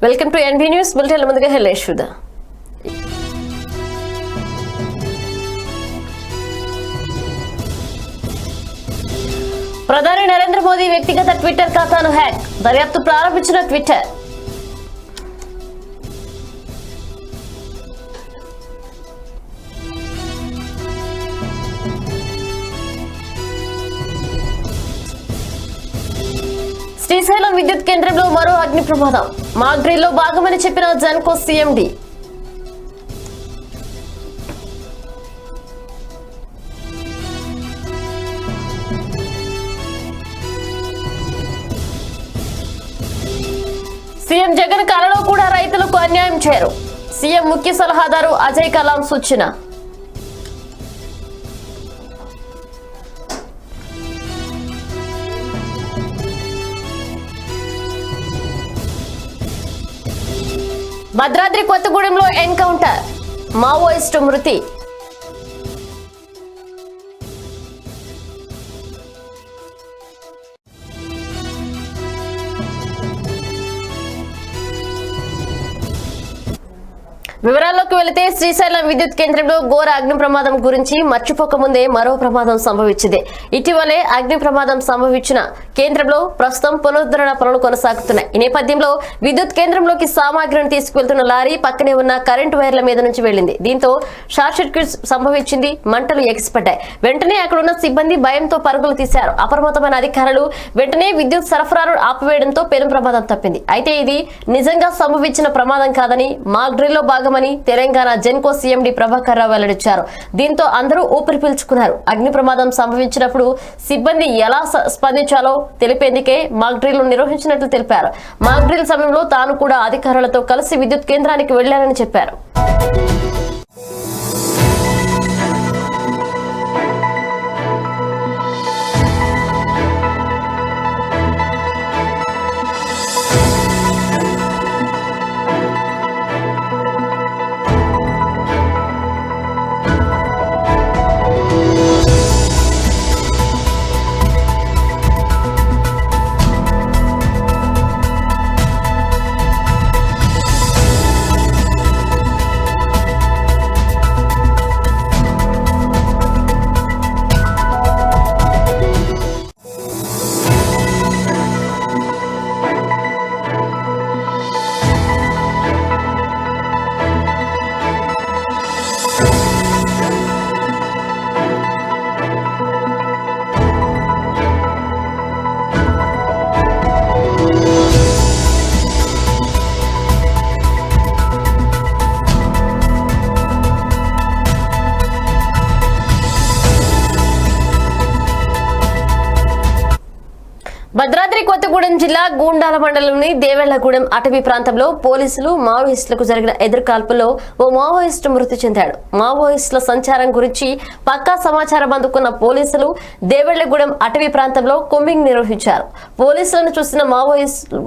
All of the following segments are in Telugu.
Welcome to ఎన్బీ news bulletin. ముందుగా హెడ్లైన్స్ చూద్దాం. ప్రధాని నరేంద్ర మోదీ వ్యక్తిగత ట్విట్టర్ ఖాతాను హ్యాక్, దర్యాప్తు ప్రారంభించిన ట్విట్టర్. శ్రీశైలం విద్యుత్ కేంద్రంలో మరో అగ్ని ప్రమాదం, మాక్ డ్రిల్లో భాగమని చెప్పిన జెన్కో సీఎండీ. సీఎం జగన్ కలలో కూడా రైతులకు అన్యాయం చేయరు, సీఎం ముఖ్య సలహాదారు అజయ్ కలాం సూచన. భద్రాద్రి కొత్తగూడెంలో ఎన్కౌంటర్, మావోయిస్టు మృతి. వివరాల్లోకి వెళితే శ్రీశైలం విద్యుత్ కేంద్రంలో ఘోర అగ్ని ప్రమాదం గురించి మర్చిపోకముందే మరో ప్రమాదం సంభవించింది. ఇటీవలే అగ్ని ప్రమాదం సంభవించిన కేంద్రంలో ప్రస్తుతం పునరుద్ధరణ పనులు కొనసాగుతున్నాయి. ఈ నేపథ్యంలో విద్యుత్ కేంద్రంలోకి సామాగ్రిని తీసుకువెళ్తున్న లారీ పక్కనే ఉన్న కరెంటు వైర్ల మీద నుంచి వెళ్లింది. దీంతో షార్ట్ సర్క్యూట్ సంభవించింది. మంటలు ఎగిసిపడ్డాయి. వెంటనే అక్కడున్న సిబ్బంది భయంతో పరుగులు తీశారు. అప్రమత్తమైన అధికారులు వెంటనే విద్యుత్ సరఫరాను ఆపివేయడంతో పెను ప్రమాదం తప్పింది. అయితే ఇది నిజంగా సంభవించిన ప్రమాదం కాదని మాక్ డ్రిల్లో భాగం తెలంగాణ జెన్కో సీఎండీ ప్రభాకర్ రావు వెల్లడించారు. దీంతో అందరూ ఊపిరి పీల్చుకున్నారు. అగ్ని ప్రమాదం సంభవించినప్పుడు సిబ్బంది ఎలా స్పందించాలో తెలిపేందుకే మాక్ డ్రిల్ నిర్వహించినట్లు తెలిపారు. మాక్ డ్రిల్ సమయంలో తాను కూడా అధికారులతో కలిసి విద్యుత్ కేంద్రానికి వెళ్లానని చెప్పారు. భద్రాద్రి కొత్తగూడెం జిల్లా గూండాల మండలంలోని దేవెళ్లగూడెం అటవీ ప్రాంతంలో పోలీసులు మావోయిస్టులకు జరిగిన ఎదురుకాల్పుల్లో ఓ మావోయిస్టు మృతి చెందాడు. మావోయిస్టుల సంచారం గురించి పక్కా సమాచారం అందుకున్న పోలీసులు దేవెళ్లగూడెం అటవీ ప్రాంతంలో కూంబింగ్ నిర్వహించారు. పోలీసులను చూసిన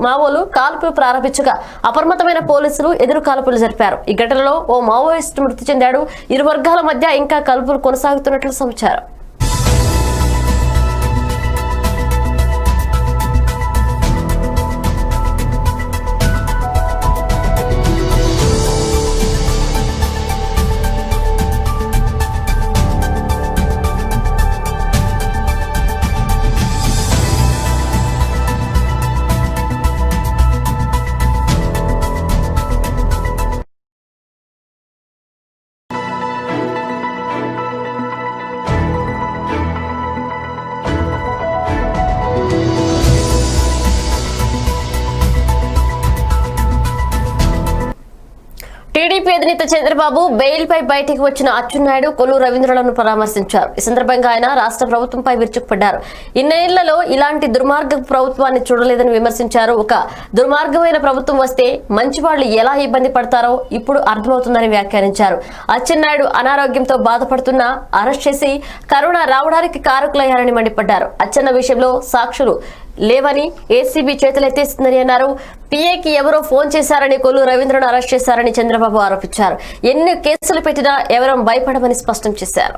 మావోలు కాల్పులు ప్రారంభించగా అప్రమత్తమైన పోలీసులు ఎదురు కాల్పులు జరిపారు. ఈ ఘటనలో ఓ మావోయిస్టు మృతి చెందాడు. ఇరు వర్గాల మధ్య ఇంకా కాల్పులు కొనసాగుతున్నట్లు సమాచారం. టీడీపీ అధినేత చంద్రబాబు బెయిల్ పై బయటికి వచ్చిన అచ్చెన్నాయుడు, కొల్లు రవీంద్రలను పరామర్శించారు. ఈ సందర్భంగా ఆయన రాష్ట్ర ప్రభుత్వంపై విరుచుకుపడ్డారు. ఇన్నేళ్లలో ఇలాంటి దుర్మార్గ ప్రభుత్వాన్ని చూడలేదని విమర్శించారు. ఒక దుర్మార్గమైన ప్రభుత్వం వస్తే మంచి వాళ్లు ఎలా ఇబ్బంది పడతారో ఇప్పుడు అర్థమవుతుందని వ్యాఖ్యానించారు. అచ్చెన్నాయుడు అనారోగ్యంతో బాధపడుతున్నా అరెస్ట్ చేసి కరోనా రావడానికి కారకులయ్యారని మండిపడ్డారు. అచ్చెన్న విషయంలో సాక్షులు లేవని ఏసీబీ చేతులెత్తేస్తుందని అన్నారు. పీఏకి ఎవరో ఫోన్ చేశారని కొల్లు రవీంద్రను అరెస్ట్ చేశారని చంద్రబాబు ఆరోపించారు. ఎన్ని కేసులు పెట్టినా ఎవరూ భయపడమని స్పష్టం చేశారు.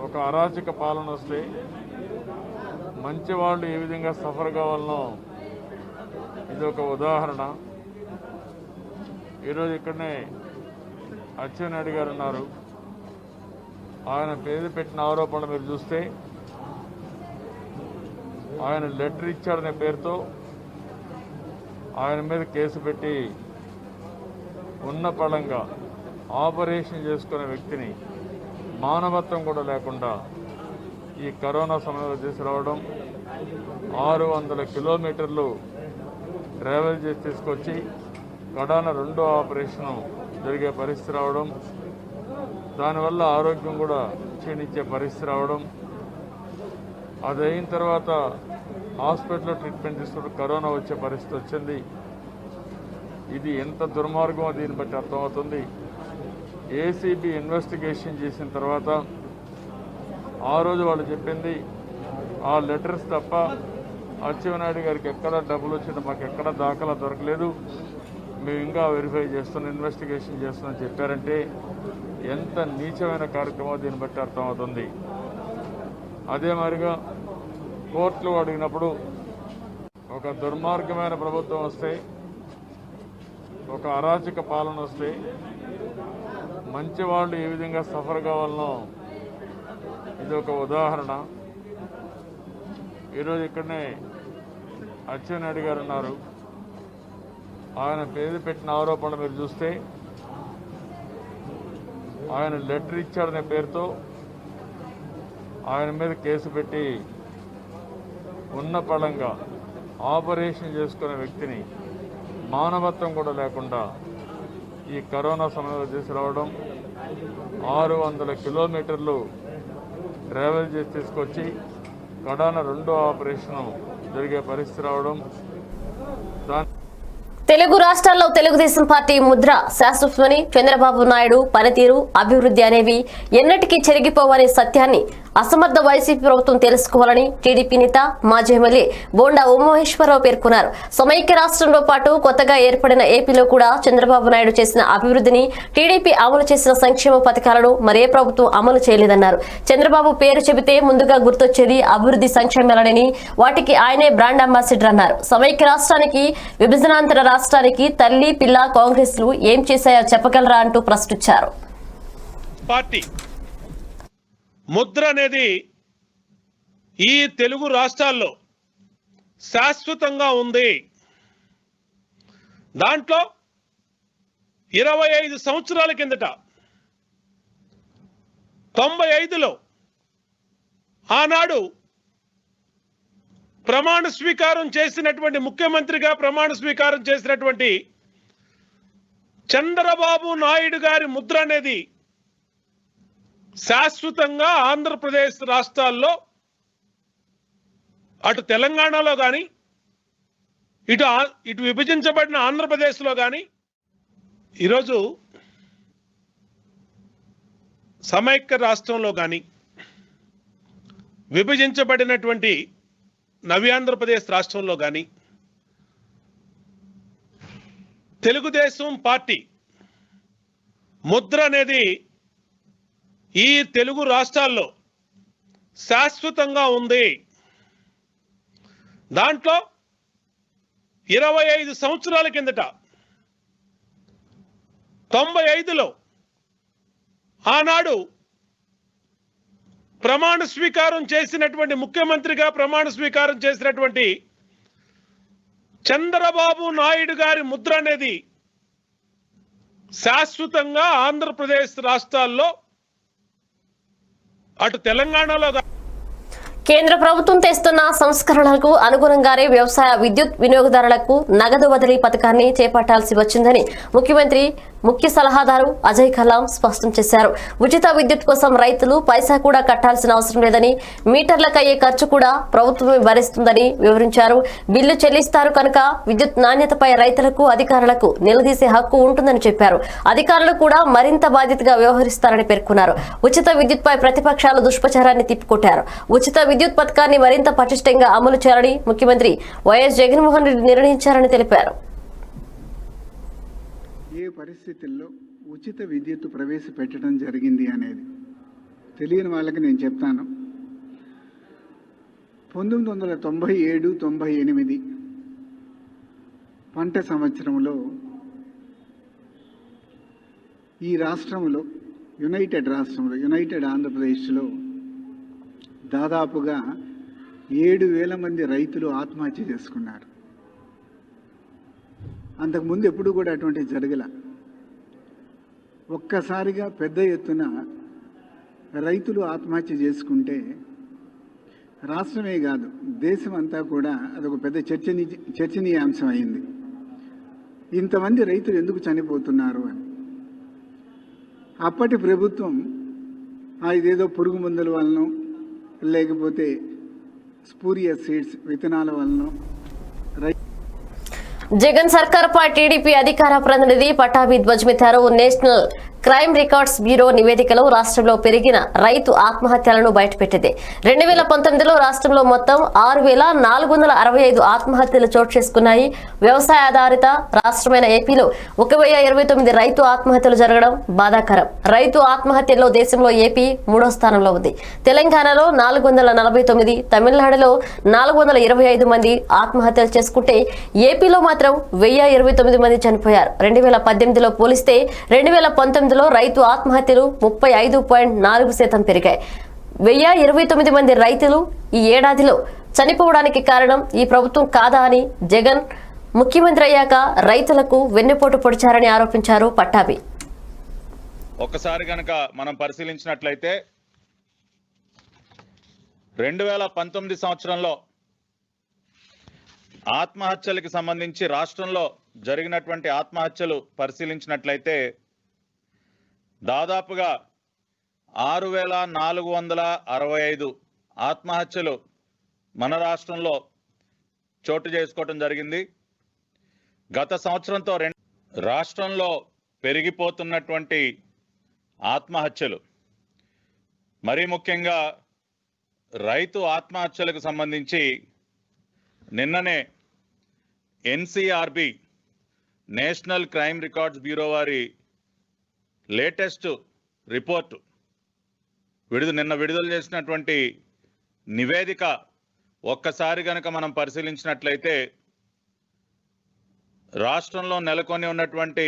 ఒక అరాచక పాలన వస్తే మంచి వాళ్ళు ఏ విధంగా సఫర్ కావాలనో ఇది ఒక ఉదాహరణ. ఈరోజు ఇక్కడనే అచ్చెన్నాయుడు గారు ఉన్నారు. ఆయన పేరు పెట్టిన ఆరోపణలు మీరు చూస్తే ఆయన లెటర్ ఇచ్చాడనే పేరుతో ఆయన మీద కేసు పెట్టి ఉన్న పళంగా ఆపరేషన్ చేసుకునే వ్యక్తిని మానవత్వం కూడా లేకుండా ఈ కరోనా సమయంలో తీసుకురావడం, 600 కిలోమీటర్లు ట్రావెల్ చేసి తీసుకొచ్చి కడాన 2వ ఆపరేషను జరిగే పరిస్థితి రావడం, దానివల్ల ఆరోగ్యం కూడా క్షీణించే పరిస్థితి రావడం, అది అయిన తర్వాత హాస్పిటల్లో ట్రీట్మెంట్ తీసుకుంటూ కరోనా వచ్చే పరిస్థితి వచ్చింది. ఇది ఎంత దుర్మార్గమో దీన్ని బట్టి అర్థమవుతుంది. ఏసీబీ ఇన్వెస్టిగేషన్ చేసిన తర్వాత ఆ రోజు వాళ్ళు చెప్పింది ఆ లెటర్స్ తప్ప అచ్చెన్నాయుడు గారికి ఎక్కడ డబ్బులు వచ్చిందో మాకు ఎక్కడ దాఖలా దొరకలేదు, మేము ఇంకా వెరిఫై చేస్తున్నాం, ఇన్వెస్టిగేషన్ చేస్తున్నాం చెప్పారంటే ఎంత నీచమైన కార్యక్రమం దీన్ని బట్టి అర్థమవుతుంది. అదే మాదిరిగా కోర్టులు అడిగినప్పుడు ఒక దుర్మార్గమైన ప్రభుత్వం వస్తే, ఒక అరాచక పాలన వస్తే మంచి వాళ్ళు ఏ విధంగా సఫర్ కావాలనో ఇది ఒక ఉదాహరణ. ఈరోజు ఇక్కడనే అచ్చెన్నాయుడు గారు ఉన్నారు. ఆయన పేరు పెట్టిన ఆరోపణలు మీరు చూస్తే ఆయన లెటర్ ఇచ్చాడనే పేరుతో ఆయన మీద కేసు పెట్టి ఉన్న పళంగా ఆపరేషన్ చేసుకునే వ్యక్తిని మానవత్వం కూడా లేకుండా ఈ కరోనా సమయంలో తీసుకురావడం, 600 కిలోమీటర్లు ట్రావెల్ చేసి తీసుకొచ్చి కడాన 2వ ఆపరేషను జరిగే పరిస్థితి రావడం, తెలుగు రాష్ట్రాల్లో తెలుగుదేశం పార్టీ ముద్ర శాశ్వతమని, చంద్రబాబు నాయుడు పనితీరు, అభివృద్ధి అనేవి ఎన్నటికీ చెరిగిపోవనే సత్యాన్ని అసమర్థ వైసీపీ ప్రభుత్వం తెలుసుకోవాలని టీడీపీ నేత మాజీ ఎమ్మెల్యే బోండా ఉమామహేశ్వరరావు పేర్కొన్నారు. సమైక్య రాష్ట్రంలో పాటు కొత్తగా ఏర్పడిన ఏపీలో కూడా చంద్రబాబు నాయుడు చేసిన అభివృద్ధిని, టీడీపీ అమలు చేసిన సంక్షేమ పథకాలను మరే ప్రభుత్వం అమలు చేయలేదన్నారు. చంద్రబాబు పేరు చెబితే ముందుగా గుర్తొచ్చేది అభివృద్ధి సంక్షేమాలనని, వాటికి ఆయనే బ్రాండ్ అంబాసిడర్ అన్నారు. సమైక్య రాష్ట్రానికి, విభజనాంతర రాష్ట్రానికి తల్లి పిల్ల కాంగ్రెస్లు ఏం చేశాయో చెప్పగలరా అంటూ ప్రశ్నించారు. పార్టీ ముద్ర అనేది ఈ తెలుగు రాష్ట్రాల్లో శాశ్వతంగా ఉంది. దాంట్లో 25 సంవత్సరాల కిందట 95లో ఆనాడు ప్రమాణ స్వీకారం చేసినటువంటి ముఖ్యమంత్రిగా ప్రమాణ స్వీకారం చేసినటువంటి చంద్రబాబు నాయుడు గారి ముద్ర అనేది శాశ్వతంగా ఆంధ్రప్రదేశ్ రాష్ట్రాల్లో, అటు తెలంగాణలో కానీ ఇటు విభజించబడిన ఆంధ్రప్రదేశ్లో కానీ ఈరోజు సమైక్య రాష్ట్రంలో కానీ విభజించబడినటువంటి నవ్యాంధ్రప్రదేశ్ రాష్ట్రంలో కానీ తెలుగుదేశం పార్టీ ముద్ర అనేది ఈ తెలుగు రాష్ట్రాల్లో శాశ్వతంగా ఉంది. దాంట్లో 25 సంవత్సరాల కిందట 95లో ఆనాడు ప్రమాణ స్వీకారం చేసినటువంటి ముఖ్యమంత్రిగా ప్రమాణ స్వీకారం చేసినటువంటి చంద్రబాబు నాయుడు గారి ముద్ర అనేది శాశ్వతంగా ఆంధ్రప్రదేశ్ రాష్ట్రాల్లో, అటు తెలంగాణలో కేంద్ర ప్రభుత్వం తెస్తున్న సంస్కరణలకు అనుగుణంగానే వ్యవసాయ విద్యుత్ వినియోగదారులకు నగదు బదిలీ పథకాన్ని చేపట్టాల్సి వచ్చిందని ముఖ్యమంత్రి ముఖ్య సలహాదారు అజయ్ కల్లాం స్పష్టం చేశారు. ఉచిత విద్యుత్ కోసం రైతులు పైసా కూడా కట్టాల్సిన అవసరం లేదని, మీటర్లకు అయ్యే ఖర్చు కూడా ప్రభుత్వమే భరిస్తుందని వివరించారు. బిల్లు చెల్లిస్తారు కనుక విద్యుత్ నాణ్యతపై రైతులకు, అధికారులకు నిలదీసే హక్కు ఉంటుందని చెప్పారు. అధికారులు కూడా మరింత బాధ్యతగా వ్యవహరిస్తారని పేర్కొన్నారు. ఉచిత విద్యుత్పై ప్రతిపక్షాలు దుష్ప్రచారాన్ని తిప్పికొట్టారు. ఉచిత విద్యుత్ పథకాన్ని మరింత పటిష్టంగా అమలు చేయాలని ముఖ్యమంత్రి వైఎస్ జగన్మోహన్ రెడ్డి నిర్ణయించారని తెలిపారు. ఏ పరిస్థితుల్లో ఉచిత విద్యుత్ ప్రవేశపెట్టడం జరిగింది అనేది తెలియని వాళ్ళకి నేను చెప్తాను. 1997-98 పంట సంవత్సరంలో ఈ రాష్ట్రంలో యునైటెడ్ ఆంధ్రప్రదేశ్లో దాదాపుగా 7,000 మంది రైతులు ఆత్మహత్య చేసుకున్నారు. అంతకుముందు ఎప్పుడు కూడా అటువంటిది జరగల. ఒక్కసారిగా పెద్ద ఎత్తున రైతులు ఆత్మహత్య చేసుకుంటే రాష్ట్రమే కాదు దేశం అంతా కూడా అదొక పెద్ద చర్చనీయాంశం అయింది. ఇంతమంది రైతులు ఎందుకు చనిపోతున్నారు అని. అప్పటి ప్రభుత్వం ఇదేదో పురుగు మందుల వలన లేకపోతే స్పూరియస్ సీడ్స్ విత్తనాల వలన జగన్ సర్కార్పై టీడీపీ అధికార ప్రతినిధి పట్టాభి ధ్వజమెత్తారు. నేషనల్ క్రైమ్ రికార్డ్స్ బ్యూరో నివేదికలో రాష్ట్రంలో పెరిగిన రైతు ఆత్మహత్యలను బయటపెట్టింది. 2019లో రాష్ట్రంలో మొత్తం 6,465 ఆత్మహత్యలు చోటు చేసుకున్నాయి. వ్యవసాయ ఆధారిత రాష్ట్రమైన ఏపీలో 1,029 రైతు ఆత్మహత్యలు జరగడం బాధాకరం. రైతు ఆత్మహత్యల్లో దేశంలో ఏపీ 3వ స్థానంలో ఉంది. తెలంగాణలో 449, తమిళనాడులో 425 మంది ఆత్మహత్యలు చేసుకుంటే ఏపీలో మాత్రం 1,029 మంది చనిపోయారు. 2018లో పోలిస్తే 2019 రైతు ఆత్మహత్యలు 35.4% పెరిగాయి. 1,029 మంది రైతులు ఈ ఏడాదిలో చనిపోవడానికి కారణం ఈ ప్రభుత్వం కాదా అని జగన్ ముఖ్యమంత్రి అయ్యాక రైతులకు వెన్నుపోటు పొడిచారని ఆరోపించారు పట్టాభి. ఒక్కసారి గనక మనం పరిశీలించినట్లయితే 2019 సంవత్సరంలో ఆత్మహత్యలకు సంబంధించి రాష్ట్రంలో జరిగినటువంటి ఆత్మహత్యలు పరిశీలించినట్లయితే దాదాపుగా 6,465 ఆత్మహత్యలు మన రాష్ట్రంలో చోటు చేసుకోవటం జరిగింది. గత సంవత్సరంతో రాష్ట్రంలో పెరిగిపోతున్నటువంటి ఆత్మహత్యలు, మరీ ముఖ్యంగా రైతు ఆత్మహత్యలకు సంబంధించి నిన్ననే NCRB national crime records bureau వారి లేటెస్ట్ రిపోర్టు నిన్న విడుదల చేసినటువంటి నివేదిక ఒక్కసారి గనక మనం పరిశీలించినట్లయితే రాష్ట్రంలో నెలకొని ఉన్నటువంటి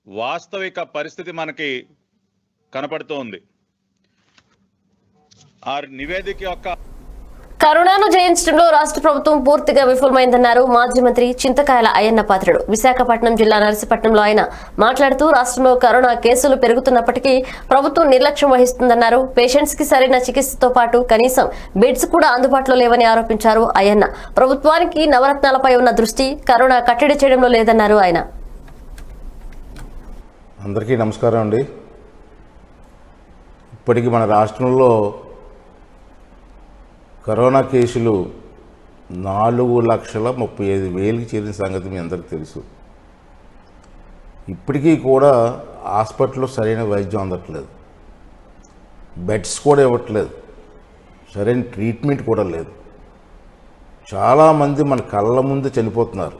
వాస్తవిక పరిస్థితి మనకి కనపడుతోంది. ఆ నివేదిక యొక్క కరోనాను జయించడంలో రాష్ట్ర ప్రభుత్వం పూర్తిగా విఫలమైందన్నారు మాజీ మంత్రి చింతకాయల అయ్యన్న పాత్రుడు. విశాఖపట్నం జిల్లా నర్సీపట్నంలో ఆయన మాట్లాడుతూ రాష్ట్రంలో కరోనా కేసులు పెరుగుతున్నప్పటికీ ప్రభుత్వం నిర్లక్ష్యం వహిస్తుందన్నారు. పేషెంట్స్ కి సరైన చికిత్సతో పాటు కనీసం బెడ్స్ కూడా అందుబాటులో లేవని ఆరోపించారు అయ్యన్న. ప్రభుత్వానికి నవరత్నాలపై ఉన్న దృష్టి కరోనా కట్టడి చేయడంలో లేదన్నారు ఆయన. అందరికీ నమస్కారం అండి. ఇప్పటికీ మన రాష్ట్రంలో కరోనా కేసులు 4,35,000కి చేరిన సంగతి మీ అందరికీ తెలుసు. ఇప్పటికీ కూడా హాస్పిటల్లో సరైన వైద్యం అందట్లేదు, బెడ్స్ కూడా ఇవ్వట్లేదు, సరైన ట్రీట్మెంట్ కూడా లేదు. చాలామంది మన కళ్ళ ముందు చనిపోతున్నారు.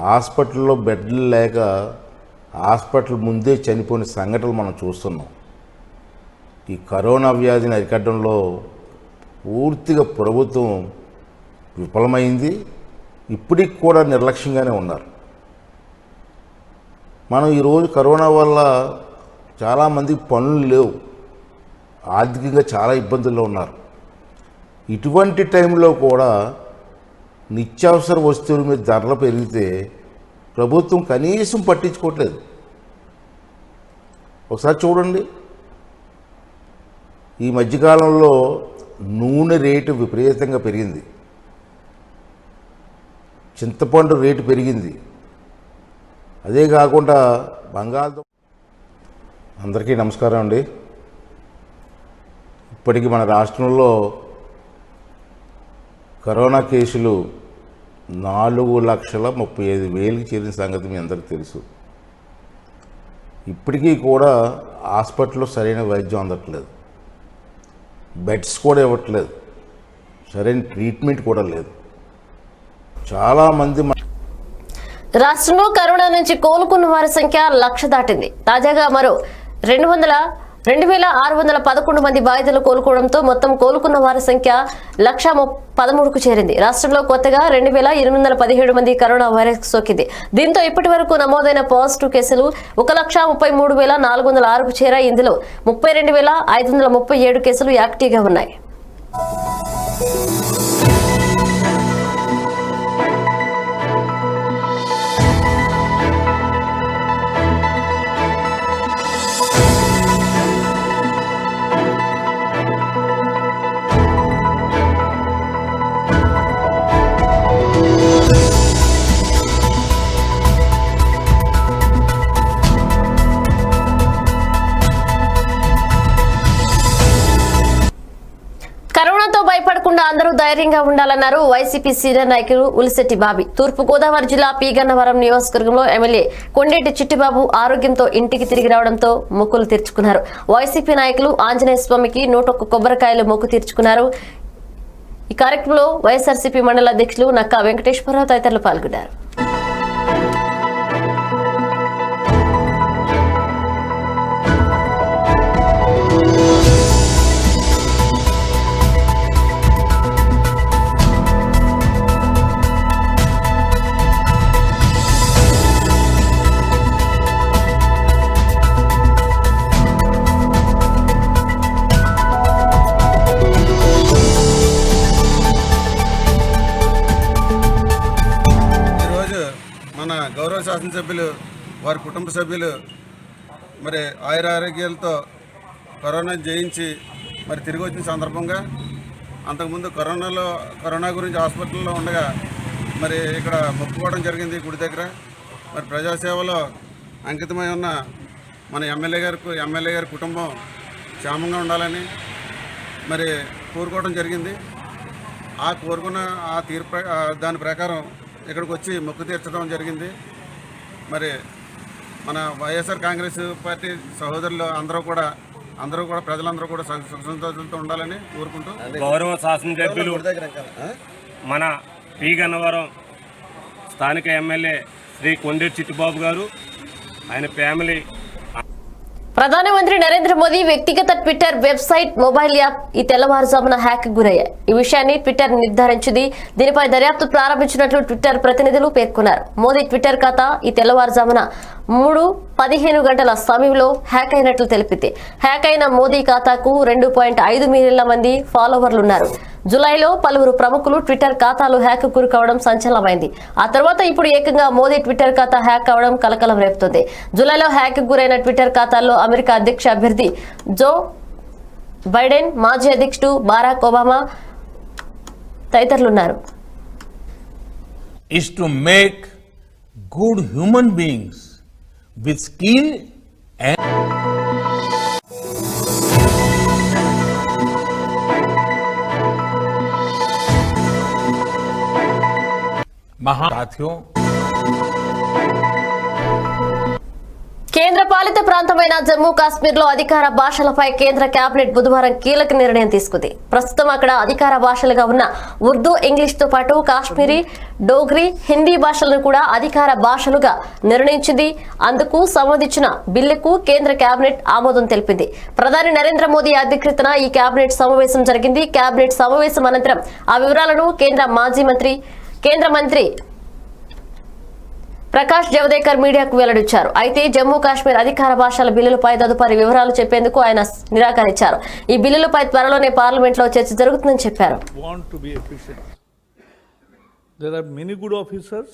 హాస్పిటల్లో బెడ్లు లేక హాస్పిటల్ ముందే చనిపోయిన సంఘటనలు మనం చూస్తున్నాం. ఈ కరోనా వ్యాధిని అరికట్టడంలో పూర్తిగా ప్రభుత్వం విఫలమైంది. ఇప్పటికి కూడా నిర్లక్ష్యంగానే ఉన్నారు. మనం ఈరోజు కరోనా వల్ల చాలామందికి పనులు లేవు, ఆర్థికంగా చాలా ఇబ్బందుల్లో ఉన్నారు. ఇటువంటి టైంలో కూడా నిత్యావసర వస్తువుల మీద ధరలు పెరిగితే ప్రభుత్వం కనీసం పట్టించుకోవట్లేదు. ఒకసారి చూడండి, ఈ మధ్యకాలంలో నూనె రేటు విపరీతంగా పెరిగింది, చింతపండు రేటు పెరిగింది, అదే కాకుండా బంగాళదుంప. అందరికీ నమస్కారం అండి. ఇప్పటికీ మన రాష్ట్రంలో కరోనా కేసులు 4,35,000కి చేరిన సంగతి మీ అందరికీ తెలుసు. ఇప్పటికీ కూడా హాస్పిటల్లో సరైన వైద్యం అందట్లేదు, బెడ్స్ కూడా ఇవ్వట్లేదు, సరైన ట్రీట్మెంట్ కూడా లేదు. చాలామంది రాష్ట్రంలో కరోనా నుంచి కోలుకున్న వారి సంఖ్య 1,00,000 దాటింది. తాజాగా మరో 2611 మంది బాధితులు కోలుకోవడంతో మొత్తం కోలుకున్న వారి సంఖ్య 1,13,కు చేరింది. రాష్ట్రంలో కొత్తగా 2,817 మంది కరోనా వైరస్ సోకింది. దీంతో ఇప్పటి వరకు నమోదైన పాజిటివ్ కేసులు 1,33,406కు చేరాయి. ఇందులో 32,537 కేసులు యాక్టివ్గా ఉన్నాయి. కరోనాతో భయపడకుండా అందరూ ధైర్యంగా ఉండాలన్నారు వైసీపీ సీనియర్ నాయకులు ఉలిశెట్టి బాబీ. తూర్పు గోదావరి జిల్లా పీగన్నవరం నియోజకవర్గంలో ఎమ్మెల్యే కొండేటి చిట్టిబాబు ఆరోగ్యంతో ఇంటికి తిరిగి రావడంతో మొక్కులు తీర్చుకున్నారు. వైసీపీ నాయకులు ఆంజనేయ స్వామికి 101 కొబ్బరికాయలు మొక్కు తీర్చుకున్నారు. ఈ కార్యక్రమంలో వైఎస్ఆర్సీపీ మండల అధ్యక్షులు నక్కా వెంకటేశ్వరరావు తదితరులు పాల్గొన్నారు. మన గౌరవ శాసనసభ్యులు వారి కుటుంబ సభ్యులు మరి ఆయురారోగ్యాలతో కరోనా జయించి మరి తిరిగి వచ్చిన సందర్భంగా అంతకుముందు కరోనా గురించి హాస్పిటల్లో ఉండగా మరి ఇక్కడ మొక్కుకోవడం జరిగింది గుడి దగ్గర. మరి ప్రజాసేవలో అంకితమై ఉన్న మన ఎమ్మెల్యే గారి కుటుంబం క్షేమంగా ఉండాలని మరి కోరుకోవడం జరిగింది. దాని ప్రకారం ఇక్కడికి వచ్చి మొక్కు తీర్చడం జరిగింది. మరి మన వైఎస్ఆర్ కాంగ్రెస్ పార్టీ సహోదరులు అందరూ కూడా ప్రజలందరూ కూడా సుఖ సంతోషాలతో ఉండాలని కోరుకుంటూ గౌరవ శాసనసభ్యులు మన పి గన్నవరం స్థానిక ఎమ్మెల్యే శ్రీ కొండేటి చిట్టిబాబు గారు ఆయన ఫ్యామిలీ ప్రధానమంత్రి నరేంద్ర మోదీ వ్యక్తిగత ట్విట్టర్ వెబ్సైట్, మొబైల్ యాప్ ఈ తెల్లవారుజామున హ్యాక్ గురయ్యాయి. ఈ విషయాన్ని ట్విట్టర్ నిర్ధారించింది. దీనిపై దర్యాప్తు ప్రారంభించినట్లు ట్విట్టర్ ప్రతినిధులు పేర్కొన్నారు. మోదీ ట్విట్టర్ ఖాతా ఈ తెల్లవారుజామున 3:15 గంటల సమయంలో హ్యాక్ అయినట్లు తెలిపింది. హ్యాక్ అయిన మోదీ ఖాతాకు 2.5 మిలియన్ల మంది ఫాలోవర్లున్నారు. జులైలో పలువురు ప్రముఖులు ట్విట్టర్ ఖాతాలు హ్యాక్ గురి కావడం సంచలనమైంది. ఆ తర్వాత ఇప్పుడు ఏకంగా మోదీ ట్విట్టర్ ఖాతా హ్యాక్ అవడం కలకలం రేపుతోంది. జులైలో హ్యాక్ గురైన ట్విట్టర్ ఖాతాల్లో అమెరికా అధ్యక్ష అభ్యర్థి జో బైడెన్, మాజీ అధ్యక్షుడు బారాక్ Obama తదితరులున్నారు. Is to make good human beings with skill and साथियों కేంద్ర పాలిత ప్రాంతమైన జమ్మూ కాశ్మీర్ లో అధికార భాషలపై కేంద్ర కేబినెట్ బుధవారం కీలక నిర్ణయం తీసుకుంది. ప్రస్తుతం అక్కడ అధికార భాషలుగా ఉన్న ఉర్దూ, ఇంగ్లీష్ తో పాటు కాశ్మీరీ, డోగ్రీ, హిందీ భాషలను కూడా అధికార భాషలుగా నిర్ణయించింది. అందుకు సంబంధించిన బిల్లుకు కేంద్ర కేబినెట్ ఆమోదం తెలిపింది. ప్రధాని నరేంద్ర మోదీ అధ్యక్షతన ఈ కేబినెట్ సమావేశం జరిగింది. కేబినెట్ సమావేశం అనంతరం ఆ వివరాలను కేంద్ర మంత్రి ప్రకాష్ జవదేకర్ మీడియాకు వెల్లడించారు. అయితే జమ్మూ కాశ్మీర్ అధికార భాషల బిల్లులపై తదుపరి వివరాలు చెప్పేందుకు ఆయన నిరాకరించారు. ఈ బిల్లులపై త్వరలోనే పార్లమెంట్ లో చర్చ జరుగుతుందని చెప్పారు. There are many good officers,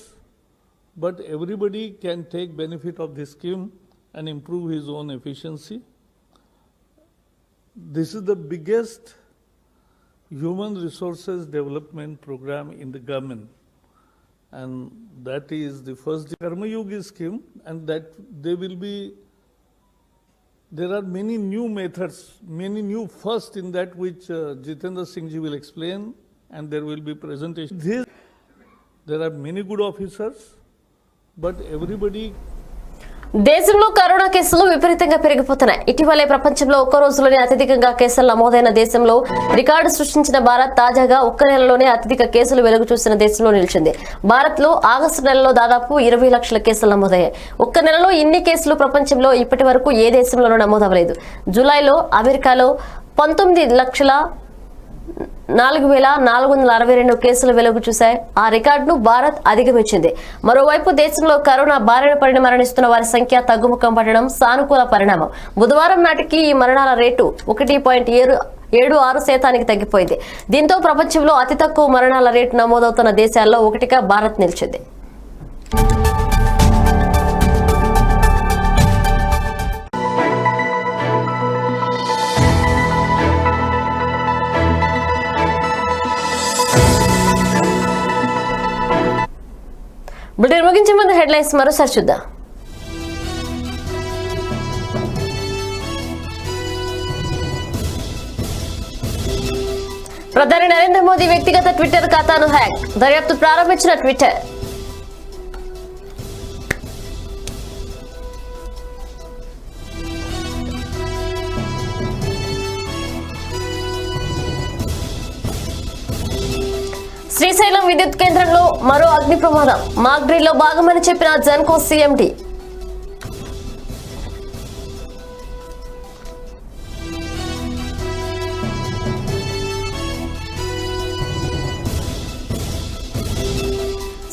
but everybody can take benefit of this scheme and improve his own efficiency. This is the biggest human resources development program in the government. And that is the first Karma Yogi scheme, and that there are many new methods, many new first in that which Jitendra Singh ji will explain, and there will be presentation. There are many good officers, but everybody దేశంలో కరోనా కేసులు విపరీతంగా పెరిగిపోతున్నాయి. ఇటీవలే ప్రపంచంలో ఒక్క రోజులోనే అత్యధికంగా కేసులు నమోదైన దేశంలో రికార్డు సృష్టించిన భారత్ తాజాగా ఒక్క నెలలోనే అత్యధిక కేసులు వెలుగు చూసిన దేశంలో నిలిచింది. భారత్ లో ఆగస్టు నెలలో దాదాపు 20 లక్షల కేసులు నమోదయ్యాయి. ఒక్క నెలలో ఇన్ని కేసులు ప్రపంచంలో ఇప్పటి వరకు ఏ దేశంలోనూ నమోదవలేదు. జూలైలో అమెరికాలో 19,04,462 కేసులు వెలుగు చూశాయి. ఆ రికార్డును భారత్ అధిగమించింది. మరోవైపు దేశంలో కరోనా బారిన పడి మరణిస్తున్న వారి సంఖ్య తగ్గుముఖం పడడం సానుకూల పరిణామం. బుధవారం నాటికి ఈ మరణాల రేటు 1.76% తగ్గిపోయింది. దీంతో ప్రపంచంలో అతి తక్కువ మరణాల రేటు నమోదవుతున్న దేశాల్లో ఒకటిగా భారత్ నిలిచింది. బులెటిన్ ముగించే ముందు హెడ్లైన్స్ మరోసారి చూద్దాం. ప్రధాని నరేంద్ర మోదీ వ్యక్తిగత ట్విట్టర్ ఖాతాను హ్యాక్, దర్యాప్తు ప్రారంభించిన ట్విట్టర్. శ్రీశైలం విద్యుత్ కేంద్రంలో మరో అగ్ని ప్రమాదం, మాక్ డ్రిల్లో భాగమని చెప్పిన జెన్కో సీఎండీ.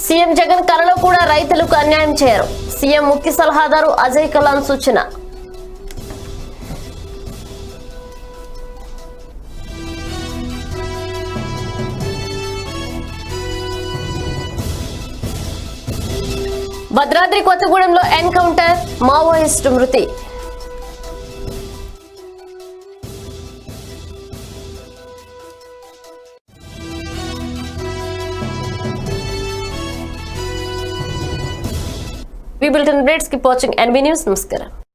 సీఎం జగన్ కలలో కూడా రైతులకు అన్యాయం చేయరు, సీఎం ముఖ్య సలహాదారు అజయ్ కలాం సూచన. భద్రాద్రి కొత్తగూడెంలో ఎన్కౌంటర్, మావోయిస్టు మృతి. We built in updates. Keep watching NB News. Namaskaram.